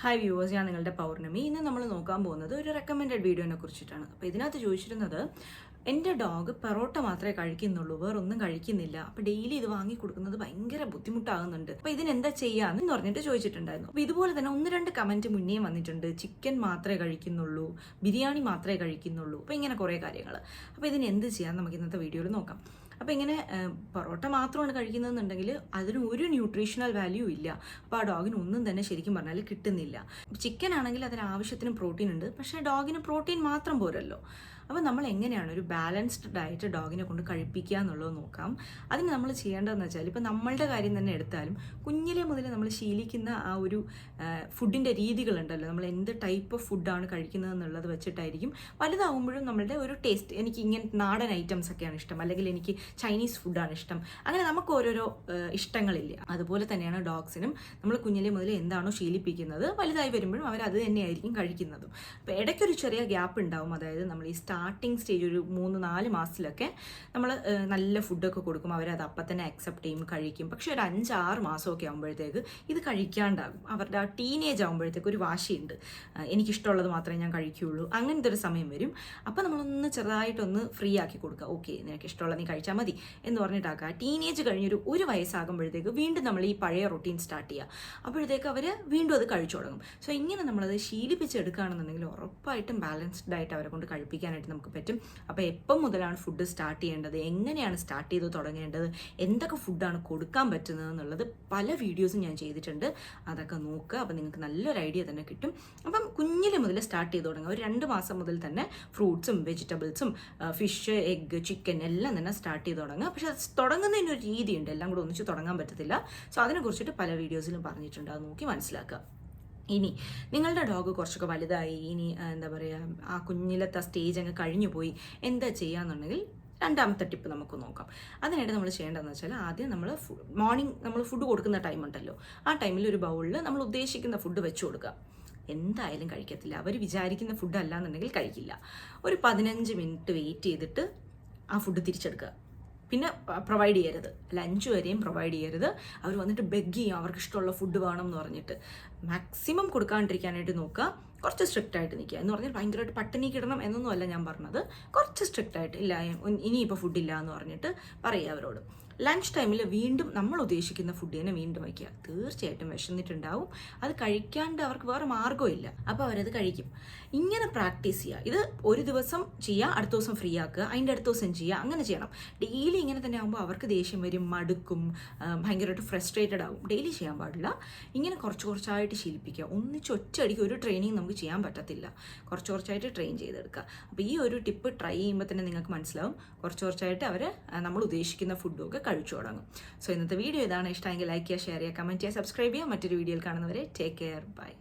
Hi viewers, ഞാൻ നിങ്ങളുടെ പൗർണമി. ഇന്ന് നമ്മൾ നോക്കാൻ പോകുന്നത് ഒരു റെക്കമെൻഡഡ് വീഡിയോനെ കുറിച്ചിട്ടാണ്. അപ്പോൾ ഇതിനകത്ത് ചോദിച്ചിരുന്നത്, എൻ്റെ ഡോഗ് പെറോട്ട മാത്രമേ കഴിക്കുന്നുള്ളൂ, വേറൊന്നും കഴിക്കുന്നില്ല. അപ്പോൾ ഡെയിലി ഇത് വാങ്ങി കൊടുക്കുന്നത് ഭയങ്കര ബുദ്ധിമുട്ടാകുന്നുണ്ട്. അപ്പോൾ ഇതിനെന്താ ചെയ്യാന്ന് പറഞ്ഞിട്ട് ചോദിച്ചിട്ടുണ്ടായിരുന്നു. അപ്പോൾ ഇതുപോലെ തന്നെ ഒന്ന് രണ്ട് കമൻറ്റ് മുന്നേ വന്നിട്ടുണ്ട്. ചിക്കൻ മാത്രമേ കഴിക്കുന്നുള്ളൂ, ബിരിയാണി മാത്രമേ കഴിക്കുന്നുള്ളൂ, അപ്പോൾ ഇങ്ങനെ കുറേ കാര്യങ്ങൾ. അപ്പോൾ ഇതിന് എന്ത് ചെയ്യാൻ നമുക്ക് ഇന്നത്തെ വീഡിയോയിൽ നോക്കാം. അപ്പോൾ ഇങ്ങനെ പൊറോട്ട മാത്രമാണ് കഴിക്കുന്നതെന്നുണ്ടെങ്കിൽ അതിന് ഒരു ന്യൂട്രീഷണൽ വാല്യൂ ഇല്ല. അപ്പോൾ ആ ഡോഗിന് ഒന്നും തന്നെ ശരിക്കും പറഞ്ഞാൽ കിട്ടുന്നില്ല. ചിക്കൻ ആണെങ്കിൽ അതിന് ആവശ്യത്തിന് പ്രോട്ടീൻ ഉണ്ട്, പക്ഷേ ഡോഗിന് പ്രോട്ടീൻ മാത്രം പോരല്ലോ. അപ്പോൾ നമ്മൾ എങ്ങനെയാണ് ഒരു ബാലൻസ്ഡ് ഡയറ്റ് ഡോഗിനെ കൊണ്ട് കഴിപ്പിക്കുക എന്നുള്ളത് നോക്കാം. അതിന് നമ്മൾ ചെയ്യേണ്ടതെന്ന് വെച്ചാൽ, ഇപ്പോൾ നമ്മളുടെ കാര്യം തന്നെ എടുത്താലും കുഞ്ഞിലെ മുതൽ നമ്മൾ ശീലിക്കുന്ന ആ ഒരു ഫുഡിൻ്റെ രീതികളുണ്ടല്ലോ, നമ്മൾ എന്ത് ടൈപ്പ് ഓഫ് ഫുഡാണ് കഴിക്കുന്നത് എന്നുള്ളത് വെച്ചിട്ടായിരിക്കും വലുതാകുമ്പോഴും നമ്മളുടെ ഒരു ടേസ്റ്റ്. എനിക്ക് ഇങ്ങനെ നാടൻ ഐറ്റംസ് ഒക്കെയാണ് ഇഷ്ടം, അല്ലെങ്കിൽ എനിക്ക് ചൈനീസ് ഫുഡാണ് ഇഷ്ടം, അങ്ങനെ നമുക്ക് ഓരോരോ ഇഷ്ടങ്ങളില്ല. അതുപോലെ തന്നെയാണ് ഡോഗ്സിനും നമ്മൾ കുഞ്ഞിലെ മുതൽ എന്താണോ ശീലിപ്പിക്കുന്നത്, വലുതായി വരുമ്പോഴും അവർ അത് തന്നെയായിരിക്കും കഴിക്കുന്നതും. അപ്പോൾ ഇടയ്ക്കൊരു ചെറിയ ഗ്യാപ്പ് ഉണ്ടാവും. അതായത് നമ്മൾ ഈ സ്റ്റാർട്ടിങ് സ്റ്റേജ് ഒരു 3-4 മാസത്തിലൊക്കെ നമ്മൾ നല്ല ഫുഡൊക്കെ കൊടുക്കും, അവരത് അപ്പം തന്നെ അക്സെപ്റ്റ് ചെയ്യും, കഴിക്കും. പക്ഷേ ഒരു 5-6 മാസമൊക്കെ ആകുമ്പോഴത്തേക്ക് ഇത് കഴിക്കാണ്ടാകും. അവരുടെ ആ ടീനേജ് ആകുമ്പോഴത്തേക്ക് ഒരു വാശിയുണ്ട്, എനിക്കിഷ്ടമുള്ളത് മാത്രമേ ഞാൻ കഴിക്കുകയുള്ളൂ, അങ്ങനത്തെ ഒരു സമയം വരും. അപ്പോൾ നമ്മളൊന്ന് ചെറുതായിട്ടൊന്ന് ഫ്രീ ആക്കി കൊടുക്കുക. ഓക്കെ, നിനക്ക് ഇഷ്ടമുള്ളത് നീ കഴിച്ചാൽ മതി എന്ന് പറഞ്ഞിട്ടാക്കുക. ടീനേജ് കഴിഞ്ഞൊരു 1 വയസ്സാകുമ്പോഴത്തേക്ക് വീണ്ടും നമ്മൾ ഈ പഴയ റൊട്ടീൻ സ്റ്റാർട്ട് ചെയ്യുക. അപ്പോഴത്തേക്ക് അവർ വീണ്ടും അത് കഴിച്ചു തുടങ്ങും. സോ ഇങ്ങനെ നമ്മളത് ശീലിപ്പിച്ചെടുക്കുകയാണെന്നുണ്ടെങ്കിൽ ഉറപ്പായിട്ടും ബാലൻസ്ഡ് ആയിട്ട് അവരെ കൊണ്ട് കഴിപ്പിക്കാനായിട്ട് നമുക്ക് പറ്റും. അപ്പോൾ എപ്പം മുതലാണ് ഫുഡ് സ്റ്റാർട്ട് ചെയ്യേണ്ടത്, എങ്ങനെയാണ് സ്റ്റാർട്ട് ചെയ്ത് തുടങ്ങേണ്ടത്, എന്തൊക്കെ ഫുഡാണ് കൊടുക്കാൻ പറ്റുന്നത് എന്നുള്ളത് പല വീഡിയോസും ഞാൻ ചെയ്തിട്ടുണ്ട്. അതൊക്കെ നോക്കുക. അപ്പോൾ നിങ്ങൾക്ക് നല്ലൊരു ഐഡിയ തന്നെ കിട്ടും. അപ്പം കുഞ്ഞിലെ മുതൽ സ്റ്റാർട്ട് ചെയ്ത് തുടങ്ങുക. ഒരു 2 മാസം മുതൽ തന്നെ ഫ്രൂട്ട്സും വെജിറ്റബിൾസും ഫിഷ്, എഗ്ഗ്, ചിക്കൻ എല്ലാം തന്നെ സ്റ്റാർട്ട് ചെയ്ത് തുടങ്ങുക. പക്ഷെ അത് തുടങ്ങുന്നതിനൊരു രീതിയുണ്ട്, എല്ലാം കൂടെ ഒന്നിച്ച് തുടങ്ങാൻ പറ്റത്തില്ല. സോ അതിനെക്കുറിച്ചിട്ട് പല വീഡിയോസിലും പറഞ്ഞിട്ടുണ്ട്, അത് നോക്കി മനസ്സിലാക്കുക. ഇനി നിങ്ങളുടെ ഡോഗ് കുറച്ചൊക്കെ വലുതായി, ഇനി എന്താ പറയുക, ആ കുഞ്ഞിലത്തെ സ്റ്റേജ് അങ്ങ് കഴിഞ്ഞു പോയി, എന്താ ചെയ്യാന്നുണ്ടെങ്കിൽ രണ്ടാമത്തെ ടിപ്പ് നമുക്ക് നോക്കാം. അതിനായിട്ട് നമ്മൾ ചെയ്യേണ്ടതെന്ന് വെച്ചാൽ, ആദ്യം നമ്മൾ മോർണിംഗ് നമ്മൾ ഫുഡ് കൊടുക്കുന്ന ടൈം ഉണ്ടല്ലോ, ആ ടൈമിൽ ഒരു ബൗളിൽ നമ്മൾ ഉദ്ദേശിക്കുന്ന ഫുഡ് വെച്ച് കൊടുക്കുക. എന്തായാലും കഴിക്കത്തില്ല, അവർ വിചാരിക്കുന്ന ഫുഡ് അല്ല എന്നുണ്ടെങ്കിൽ കഴിക്കില്ല. ഒരു 15 മിനിറ്റ് വെയിറ്റ് ചെയ്തിട്ട് ആ ഫുഡ് തിരിച്ചെടുക്കുക. പിന്നെ പ്രൊവൈഡ് ചെയ്യരുത്, ലഞ്ച് വരെയും പ്രൊവൈഡ് ചെയ്യരുത്. അവർ വന്നിട്ട് ബെഗ് ചെയ്യും, അവർക്ക് ഇഷ്ടമുള്ള ഫുഡ് വേണം എന്ന് പറഞ്ഞിട്ട്. മാക്സിമം കൊടുക്കാണ്ടിരിക്കാനായിട്ട് നോക്കുക. കുറച്ച് സ്ട്രിക്റ്റ് ആയിട്ട് നിൽക്കുക. എന്ന് പറഞ്ഞാൽ ഭയങ്കരമായിട്ട് പട്ടിണി കിടണം എന്നൊന്നും അല്ല ഞാൻ പറഞ്ഞത്. കുറച്ച് സ്ട്രിക്റ്റ് ആയിട്ട്, ഇല്ല ഇനിയിപ്പോൾ ഫുഡില്ല എന്ന് പറഞ്ഞിട്ട് പറയുക അവരോട്. ലഞ്ച് ടൈമിൽ വീണ്ടും നമ്മൾ ഉദ്ദേശിക്കുന്ന ഫുഡ് തന്നെ വീണ്ടും വയ്ക്കുക. തീർച്ചയായിട്ടും വിശന്നിട്ടുണ്ടാവും, അത് കഴിക്കാണ്ട് അവർക്ക് വേറെ മാർഗ്ഗമില്ല. അപ്പോൾ അവരത് കഴിക്കും. ഇങ്ങനെ പ്രാക്ടീസ് ചെയ്യുക. ഇത് ഒരു ദിവസം ചെയ്യുക, അടുത്ത ദിവസം ഫ്രീ ആക്കുക, അതിൻ്റെ അടുത്ത ദിവസം ചെയ്യുക, അങ്ങനെ ചെയ്യണം. ഡെയിലി ഇങ്ങനെ തന്നെ ആകുമ്പോൾ അവർക്ക് ദേഷ്യം വരും, മടുക്കും, ഭയങ്കരമായിട്ട് ഫ്രസ്ട്രേറ്റഡ് ആകും. ഡെയിലി ചെയ്യാൻ പാടില്ല. ഇങ്ങനെ കുറച്ച് കുറച്ചായിട്ട് ശീലിപ്പിക്കുക. ഒറ്റയടിക്ക് ഒരു ട്രെയിനിങ് നമുക്ക് ചെയ്യാൻ പറ്റത്തില്ല. കുറച്ച് കുറച്ചായിട്ട് ട്രെയിൻ ചെയ്തെടുക്കുക. അപ്പോൾ ഈ ഒരു ടിപ്പ് ട്രൈ ചെയ്യുമ്പോൾ തന്നെ നിങ്ങൾക്ക് മനസ്സിലാവും, കുറച്ച് കുറച്ചായിട്ട് അവർ നമ്മൾ ഉദ്ദേശിക്കുന്ന ഫുഡൊക്കെ കഴിച്ചു തുടങ്ങും. സോ ഇന്നത്തെ വീഡിയോ ഇതാണ്. ഇഷ്ടമെങ്കിൽ ലൈക്ക് ചെയ്യുക, ഷെയർ ചെയ്യുക, കമൻറ്റ് ചെയ്യുക, സബ്സ്ക്രൈബ് ചെയ്യുക. മറ്റൊരു വീഡിയോയിൽ കാണുന്നവരെ ടേക്ക് കെയർ, ബൈ.